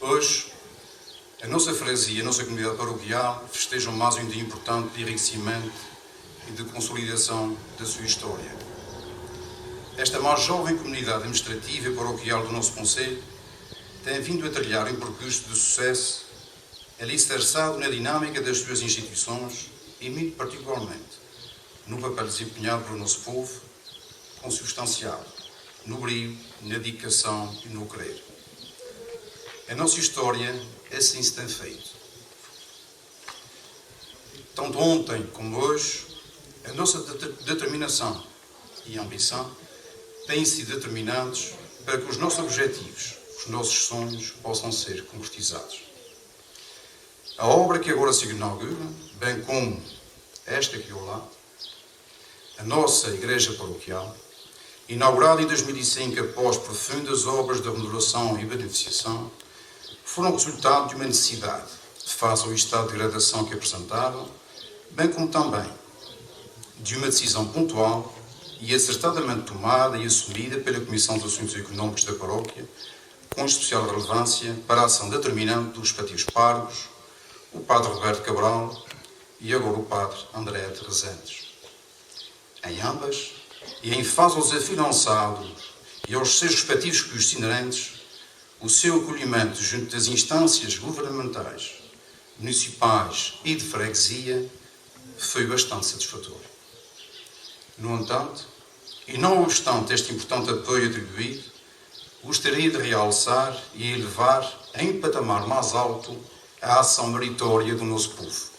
Hoje, a nossa freguesia e a nossa comunidade paroquial festejam mais um dia importante de enriquecimento e de consolidação da sua história. Esta mais jovem comunidade administrativa e paroquial do nosso concelho tem vindo a trilhar um percurso de sucesso alicerçado na dinâmica das suas instituições e, muito particularmente, no papel desempenhado pelo nosso povo, consubstanciado no brio, na dedicação e no querer. A nossa história assim se tem feito. Tanto ontem como hoje, a nossa determinação e ambição têm sido determinantes para que os nossos objetivos, os nossos sonhos possam ser concretizados. A obra que agora se inaugura, bem como esta aqui ao lado, a nossa Igreja Paroquial, inaugurada em 2005 após profundas obras de remodelação e beneficiação, foram resultado de uma necessidade face ao estado de degradação que apresentavam, bem como também de uma decisão pontual e acertadamente tomada e assumida pela Comissão dos Assuntos Económicos da Paróquia, com especial relevância para a ação determinante dos respectivos párocos, o Padre Roberto Cabral e agora o Padre André de Rezendes. Em ambas, e em face ao desafio lançado e aos seus respectivos custos inerentes, o seu acolhimento junto das instâncias governamentais, municipais e de freguesia foi bastante satisfatório. No entanto, e não obstante este importante apoio atribuído, gostaria de realçar e elevar em um patamar mais alto a ação meritória do nosso povo.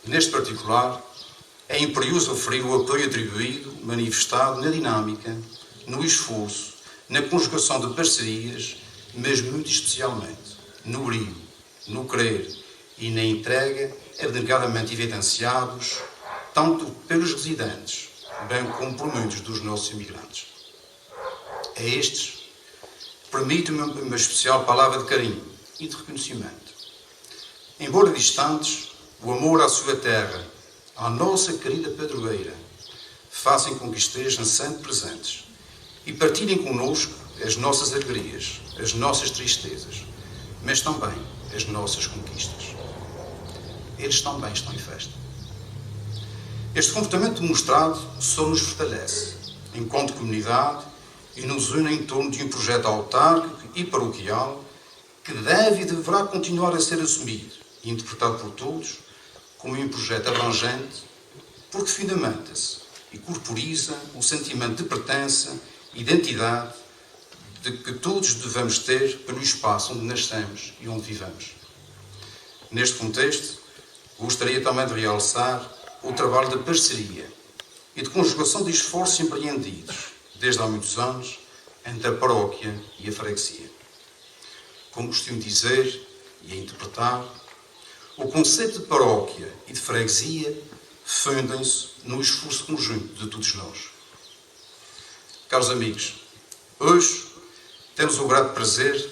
Neste particular, é imperioso referir o apoio atribuído, manifestado na dinâmica, no esforço, na conjugação de parcerias, mas muito especialmente no brio, no querer e na entrega abnegadamente evidenciados tanto pelos residentes, bem como por muitos dos nossos imigrantes. A estes, permito-me uma especial palavra de carinho e de reconhecimento. Embora distantes, o amor à sua terra, à nossa querida padroeira, façam com que estejam sempre presentes e partilhem connosco as nossas alegrias, as nossas tristezas, mas também as nossas conquistas. Eles também estão em festa. Este comportamento demonstrado só nos fortalece, enquanto comunidade, e nos une em torno de um projeto autárquico e paroquial que deve e deverá continuar a ser assumido e interpretado por todos como um projeto abrangente, porque fundamenta-se e corporiza o sentimento de pertença e identidade de que todos devemos ter pelo espaço onde nascemos e onde vivemos. Neste contexto, gostaria também de realçar o trabalho de parceria e de conjugação de esforços empreendidos, desde há muitos anos, entre a paróquia e a freguesia. Como costumo dizer e a interpretar, o conceito de paróquia e de freguesia fundem-se no esforço conjunto de todos nós. Caros amigos, hoje temos o grato prazer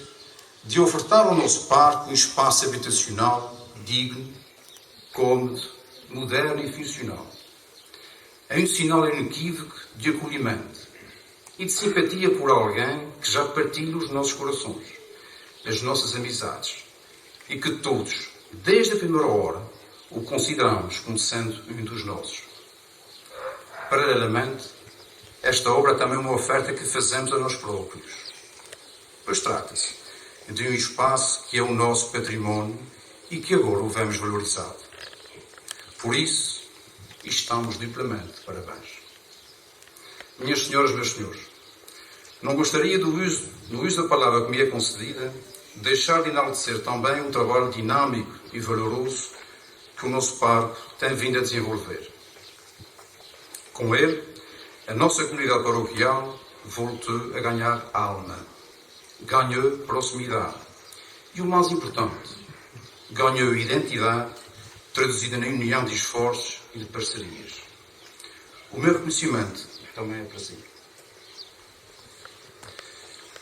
de ofertar ao nosso parque um espaço habitacional digno, cômodo, moderno e funcional. É um sinal inequívoco de acolhimento e de simpatia por alguém que já partilha os nossos corações, as nossas amizades, e que todos, desde a primeira hora, o consideramos como sendo um dos nossos. Paralelamente, esta obra é também uma oferta que fazemos a nós próprios, pois trata-se de um espaço que é o nosso património e que agora o vemos valorizado. Por isso, estamos duplamente de parabéns. Minhas senhoras, meus senhores, não gostaria, no uso da palavra que me é concedida, deixar de enaltecer também um trabalho dinâmico e valoroso que o nosso parque tem vindo a desenvolver. Com ele, a nossa comunidade paroquial voltou a ganhar alma, ganhou proximidade e, o mais importante, ganhou identidade traduzida na união de esforços e de parcerias. O meu reconhecimento também é para si.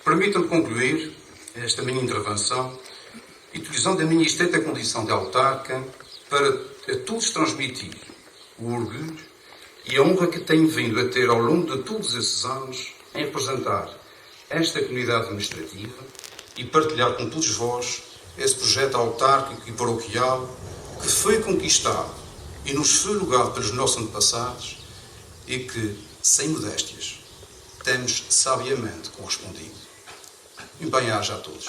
Permitam-me concluir esta minha intervenção utilizando a minha estreita condição de autarca para a todos transmitir o orgulho e a honra que tenho vindo a ter ao longo de todos esses anos em representar esta comunidade administrativa e partilhar com todos vós esse projeto autárquico e paroquial que foi conquistado e nos foi legado pelos nossos antepassados e que, sem modéstias, temos sabiamente correspondido. E bem-aja a todos.